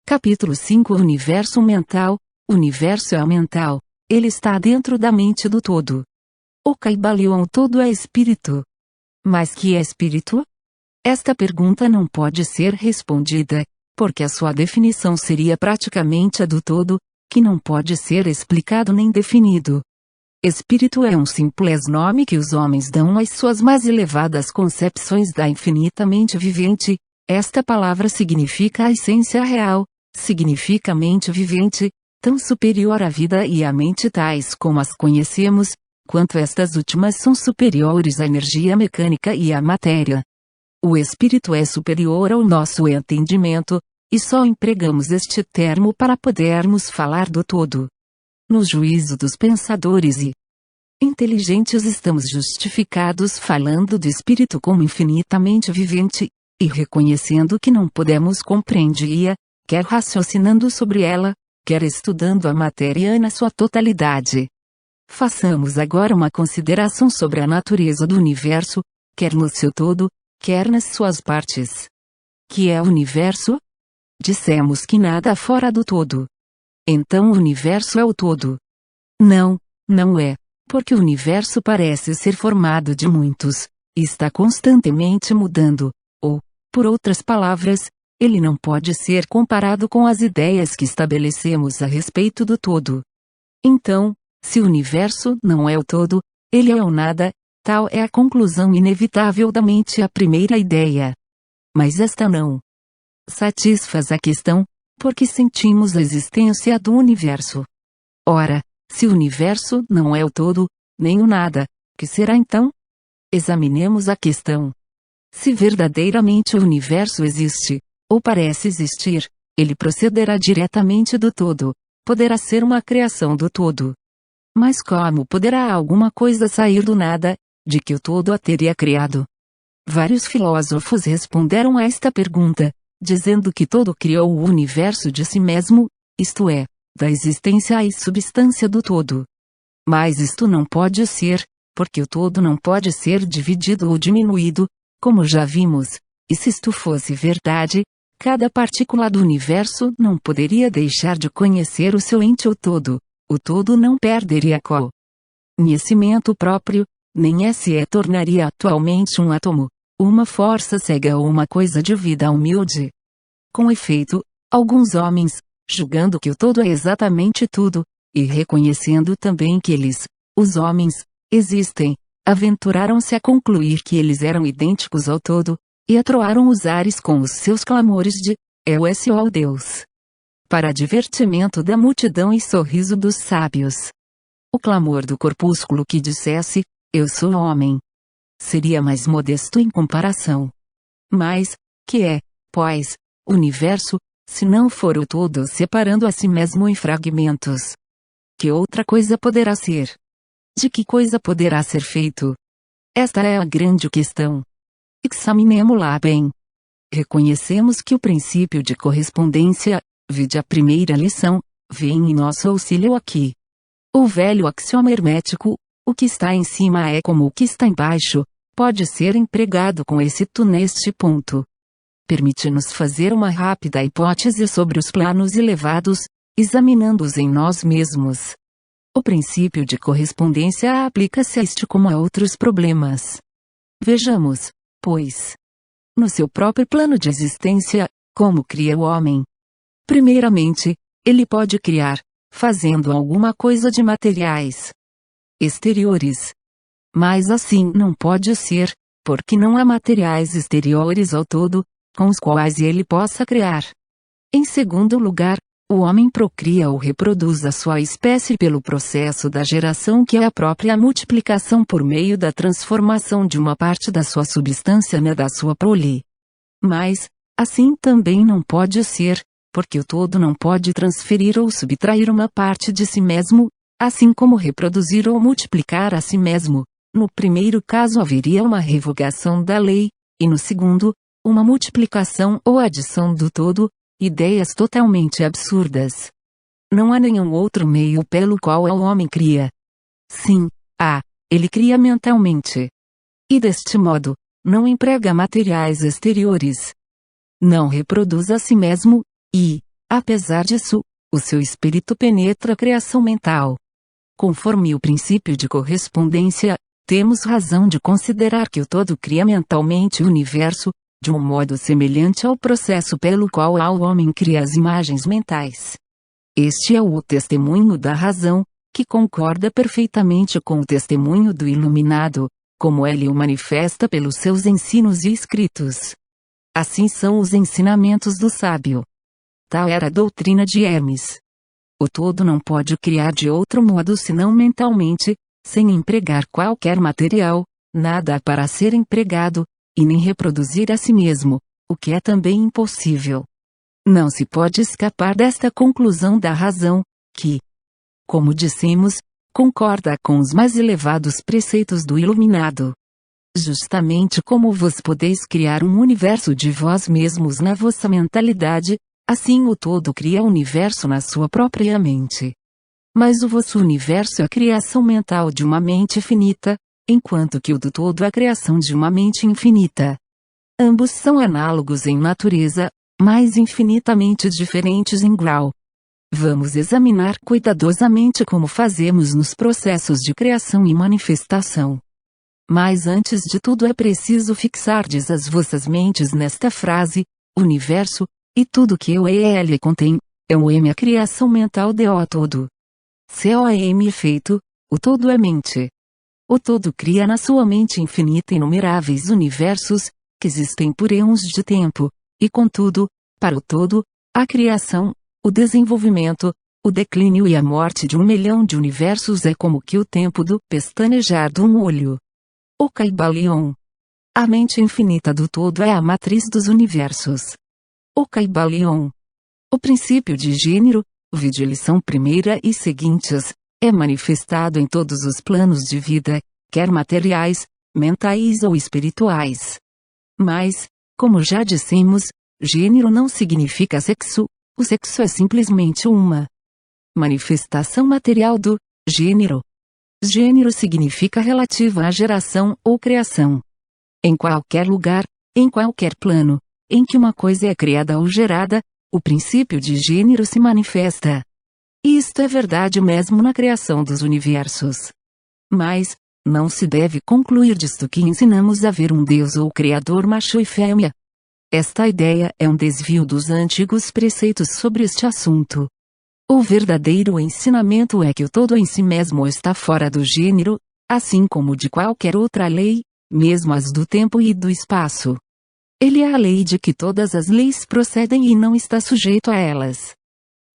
Capítulo 5 Universo mental. O universo é mental. Ele está dentro da mente do todo. O Kybalion todo é espírito. Mas que é espírito? Esta pergunta não pode ser respondida, porque a sua definição seria praticamente a do todo, que não pode ser explicado nem definido. Espírito é um simples nome que os homens dão às suas mais elevadas concepções da infinitamente vivente. Esta palavra significa a essência real, significa mente vivente, tão superior à vida e à mente tais como as conhecemos, quanto estas últimas são superiores à energia mecânica e à matéria. O espírito é superior ao nosso entendimento, e só empregamos este termo para podermos falar do todo. No juízo dos pensadores e inteligentes estamos justificados falando do espírito como infinitamente vivente, e reconhecendo que não podemos compreender-a, quer raciocinando sobre ela, quer estudando a matéria na sua totalidade. Façamos agora uma consideração sobre a natureza do universo, quer no seu todo, quer nas suas partes. Que é o universo? Dissemos que nada fora do todo. Então o universo é o todo. Não, não é, porque o universo parece ser formado de muitos, e está constantemente mudando, ou, por outras palavras, ele não pode ser comparado com as ideias que estabelecemos a respeito do todo. Então, se o universo não é o todo, ele é o nada, tal é a conclusão inevitável da mente à primeira ideia. Mas esta não satisfaz a questão, porque sentimos a existência do universo. Ora, se o universo não é o todo, nem o nada, que será então? Examinemos a questão. Se verdadeiramente o universo existe, ou parece existir, ele procederá diretamente do todo, poderá ser uma criação do todo. Mas como poderá alguma coisa sair do nada, de que o todo a teria criado? Vários filósofos responderam a esta pergunta, dizendo que todo criou o universo de si mesmo, isto é, da existência e substância do todo. Mas isto não pode ser, porque o todo não pode ser dividido ou diminuído, como já vimos, e se isto fosse verdade, cada partícula do universo não poderia deixar de conhecer o seu ente o todo não perderia conhecimento próprio, nem se tornaria atualmente um átomo, uma força cega ou uma coisa de vida humilde. Com efeito, alguns homens, julgando que o todo é exatamente tudo, e reconhecendo também que eles, os homens, existem, aventuraram-se a concluir que eles eram idênticos ao todo, e atroaram os ares com os seus clamores de "ó Deus!" para divertimento da multidão e sorriso dos sábios. O clamor do corpúsculo que dissesse, "Eu sou homem", seria mais modesto em comparação. Mas, que é, pois, o universo, se não for o todo separando a si mesmo em fragmentos? Que outra coisa poderá ser? De que coisa poderá ser feito? Esta é a grande questão. Examinemo-la bem. Reconhecemos que o princípio de correspondência, vide a primeira lição, vem em nosso auxílio aqui. O velho axioma hermético, o que está em cima é como o que está embaixo, pode ser empregado com êxito neste ponto. Permite-nos fazer uma rápida hipótese sobre os planos elevados, examinando-os em nós mesmos. O princípio de correspondência aplica-se a este como a outros problemas. Vejamos, pois, no seu próprio plano de existência, como cria o homem. Primeiramente, ele pode criar, fazendo alguma coisa de materiais exteriores. Mas assim não pode ser, porque não há materiais exteriores ao todo, com os quais ele possa criar. Em segundo lugar, o homem procria ou reproduz a sua espécie pelo processo da geração, que é a própria multiplicação por meio da transformação de uma parte da sua substância na da sua prole. Mas, assim também não pode ser, porque o todo não pode transferir ou subtrair uma parte de si mesmo, assim como reproduzir ou multiplicar a si mesmo. No primeiro caso haveria uma revogação da lei, e no segundo, uma multiplicação ou adição do todo, ideias totalmente absurdas. Não há nenhum outro meio pelo qual o homem cria. Sim, ele cria mentalmente. E deste modo, não emprega materiais exteriores. Não reproduz a si mesmo, e, Apesar disso, o seu espírito penetra a criação mental. Conforme o princípio de correspondência, temos razão de considerar que o todo cria mentalmente o universo, de um modo semelhante ao processo pelo qual o homem cria as imagens mentais. Este é o testemunho da razão, que concorda perfeitamente com o testemunho do iluminado, como ele o manifesta pelos seus ensinos e escritos. Assim são os ensinamentos do sábio. Tal era a doutrina de Hermes. O todo não pode criar de outro modo senão mentalmente, sem empregar qualquer material, nada para ser empregado, e nem reproduzir a si mesmo, o que é também impossível. Não se pode escapar desta conclusão da razão, que, como dissemos, concorda com os mais elevados preceitos do iluminado. Justamente como vós podeis criar um universo de vós mesmos na vossa mentalidade, assim o todo cria o universo na sua própria mente. Mas o vosso universo é a criação mental de uma mente finita, enquanto que o do todo é a criação de uma mente infinita. Ambos são análogos em natureza, mas infinitamente diferentes em grau. Vamos examinar cuidadosamente como fazemos nos processos de criação e manifestação. Mas antes de tudo é preciso fixardes as vossas mentes nesta frase: universo, e tudo que o ele contém, é o M a criação mental de o todo. Se o M é feito, o todo é mente. O todo cria na sua mente infinita inumeráveis universos, que existem por eons de tempo, e contudo, para o todo, a criação, o desenvolvimento, o declínio e a morte de 1 milhão de universos é como que o tempo do pestanejar de um olho. O Caibalion. A mente infinita do todo é a matriz dos universos. O Caibalion. O princípio de gênero, vide lição primeira e seguintes, é manifestado em todos os planos de vida, quer materiais, mentais ou espirituais. Mas, como já dissemos, gênero não significa sexo, o sexo é simplesmente uma manifestação material do gênero. Gênero significa relativa à geração ou criação. Em qualquer lugar, em qualquer plano, em que uma coisa é criada ou gerada, o princípio de gênero se manifesta. E isto é verdade mesmo na criação dos universos. Mas, não se deve concluir disto que ensinamos a ver um Deus ou Criador macho e fêmea. Esta ideia é um desvio dos antigos preceitos sobre este assunto. O verdadeiro ensinamento é que o todo em si mesmo está fora do gênero, assim como de qualquer outra lei, mesmo as do tempo e do espaço. Ele é a lei de que todas as leis procedem e não está sujeito a elas.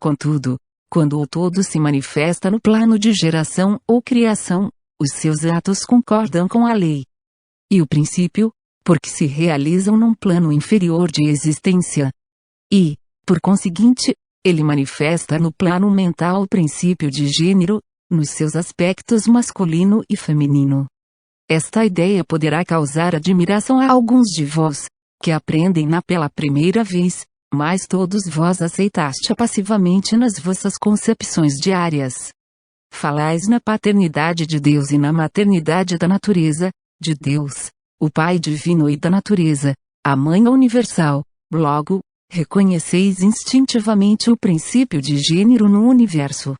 Contudo, quando o todo se manifesta no plano de geração ou criação, os seus atos concordam com a lei e o princípio, porque se realizam num plano inferior de existência. E, por conseguinte, ele manifesta no plano mental o princípio de gênero, nos seus aspectos masculino e feminino. Esta ideia poderá causar admiração a alguns de vós, que aprendem-na pela primeira vez, mas todos vós aceitaste-a passivamente nas vossas concepções diárias. Falais na paternidade de Deus e na maternidade da natureza, de Deus, o Pai divino e da natureza, a Mãe universal. Logo, reconheceis instintivamente o princípio de gênero no universo.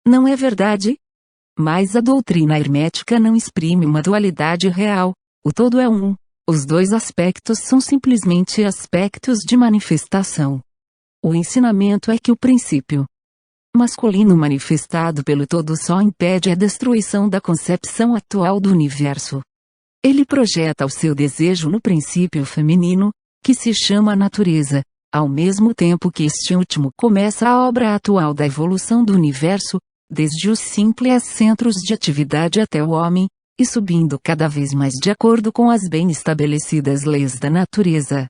Não é verdade? Mas a doutrina hermética não exprime uma dualidade real, o todo é um. Os dois aspectos são simplesmente aspectos de manifestação. O ensinamento é que o princípio masculino manifestado pelo todo só impede a destruição da concepção atual do universo. Ele projeta o seu desejo no princípio feminino, que se chama natureza, ao mesmo tempo que este último começa a obra atual da evolução do universo, desde os simples centros de atividade até o homem, e subindo cada vez mais de acordo com as bem estabelecidas leis da natureza.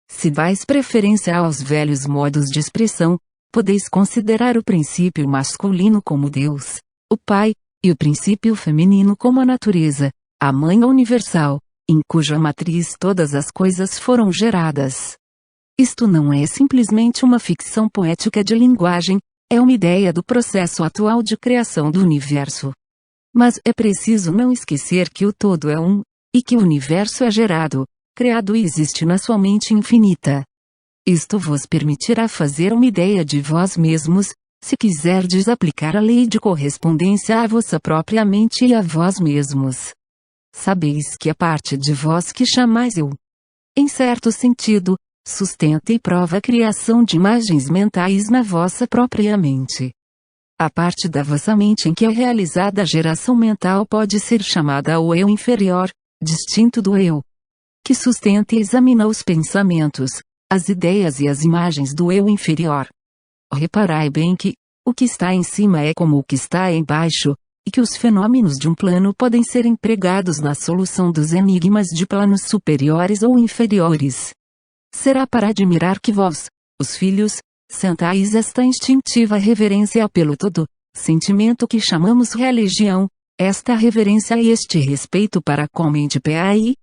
Se dais preferência aos velhos modos de expressão, podeis considerar o princípio masculino como Deus, o Pai, e o princípio feminino como a natureza, a Mãe universal, em cuja matriz todas as coisas foram geradas. Isto não é simplesmente uma ficção poética de linguagem, é uma ideia do processo atual de criação do universo. Mas é preciso não esquecer que o todo é um, e que o universo é gerado, criado e existe na sua mente infinita. Isto vos permitirá fazer uma ideia de vós mesmos, se quiserdes aplicar a lei de correspondência à vossa própria mente e a vós mesmos. Sabeis que a parte de vós que chamais eu, em certo sentido, sustenta e prova a criação de imagens mentais na vossa própria mente. A parte da vossa mente em que é realizada a geração mental pode ser chamada o eu inferior, distinto do eu, que sustenta e examina os pensamentos, as ideias e as imagens do eu inferior. Reparai bem que, o que está em cima é como o que está embaixo, e que os fenômenos de um plano podem ser empregados na solução dos enigmas de planos superiores ou inferiores. Será para admirar que vós, os filhos, sentais esta instintiva reverência pelo todo, sentimento que chamamos religião, esta reverência e este respeito para com a mente PAI?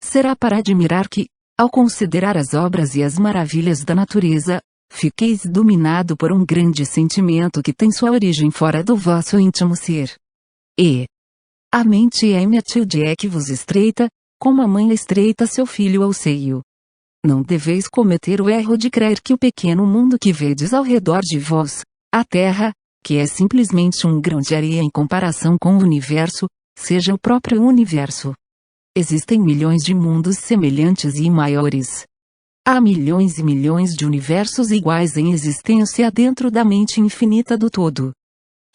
Será para admirar que, ao considerar as obras e as maravilhas da natureza, fiqueis dominado por um grande sentimento que tem sua origem fora do vosso íntimo ser. E a mente é Matilde é que vos estreita, como a mãe estreita seu filho ao seio. Não deveis cometer o erro de crer que o pequeno mundo que vedes ao redor de vós, a Terra, que é simplesmente um grão de areia em comparação com o universo, seja o próprio universo. Existem milhões de mundos semelhantes e maiores. Há milhões e milhões de universos iguais em existência dentro da mente infinita do todo.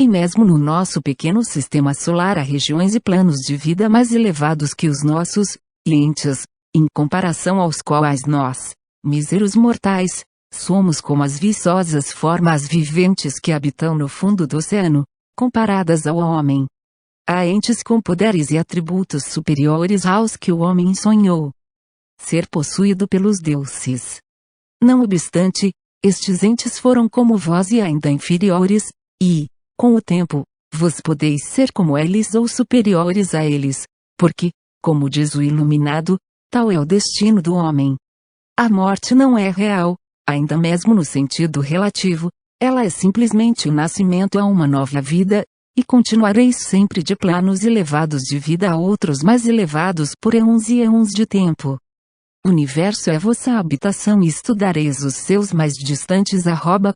E mesmo no nosso pequeno sistema solar há regiões e planos de vida mais elevados que os nossos, e entes, em comparação aos quais nós, míseros mortais, somos como as viçosas formas viventes que habitam no fundo do oceano, comparadas ao homem. Há entes com poderes e atributos superiores aos que o homem sonhou ser possuído pelos deuses. Não obstante, estes entes foram como vós e ainda inferiores, e, com o tempo, vos podeis ser como eles ou superiores a eles, porque, como diz o iluminado, tal é o destino do homem. A morte não é real, ainda mesmo no sentido relativo, ela é simplesmente o nascimento a uma nova vida, e continuareis sempre de planos elevados de vida a outros mais elevados por eons e eons de tempo. O universo é vossa habitação e estudareis os seus mais distantes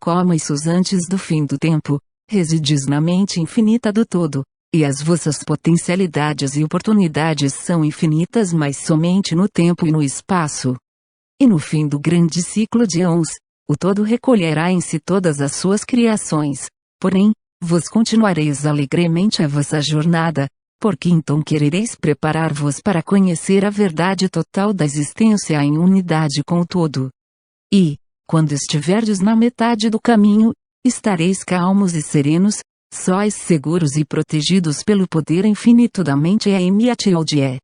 comas antes do fim do tempo, residis na mente infinita do todo, e as vossas potencialidades e oportunidades são infinitas mas somente no tempo e no espaço. E no fim do grande ciclo de eons, o todo recolherá em si todas as suas criações, porém, vos continuareis alegremente a vossa jornada, porque então querereis preparar-vos para conhecer a verdade total da existência em unidade com o todo. E, quando estiverdes na metade do caminho, estareis calmos e serenos, sóis seguros e protegidos pelo poder infinito da mente Matilde.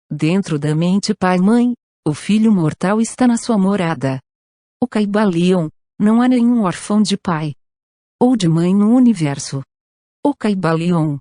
Dentro da mente Pai-Mãe, o filho mortal está na sua morada. O Caibalion, não há nenhum órfão de pai ou de mãe no universo. O Caibalion,